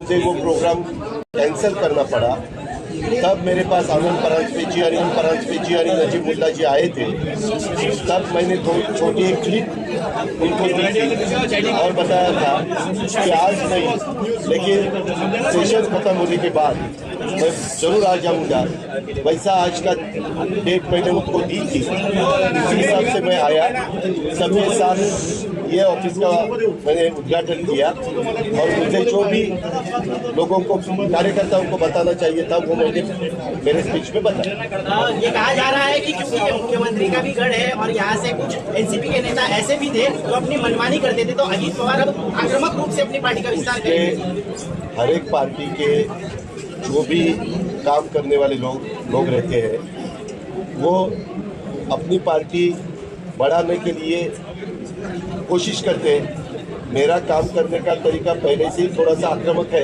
से वो programme cancel करना पड़ा। तब मेरे पास आनंद परांजपे जी और नजीमुल्लाह जी आए थे। तब मैंने दो छोटी एक क्लिप उनको दी थी और बताया था कि आज नहीं, लेकिन सेशन खत्म होने के बाद मैं जरूर आ जाऊंगा। वैसा आज का डेट मैंने उनको दी थी, इसी हिसाब से मैं आया। सबके साथ ये ऑफिस का मैंने उद्घाटन किया और मुझे जो भी लोगों को, कार्यकर्ताओं को बताना चाहिए था वो मैंने मेरे स्पीच में बताया। ये कहा जा रहा है कि क्योंकि ये मुख्यमंत्री का भी गढ़ है और यहाँ से कुछ एनसीपी के नेता ऐसे भी थे जो अपनी मनमानी करते थे, तो अजीत पवार अब आक्रामक रूप से अपनी पार्टी का विस्तार करेंगे। हर एक पार्टी के जो भी काम करने वाले लोग रहते हैं, वो अपनी पार्टी बढ़ाने के लिए कोशिश करते हैं। मेरा काम करने का तरीका पहले से ही थोड़ा सा आक्रामक है।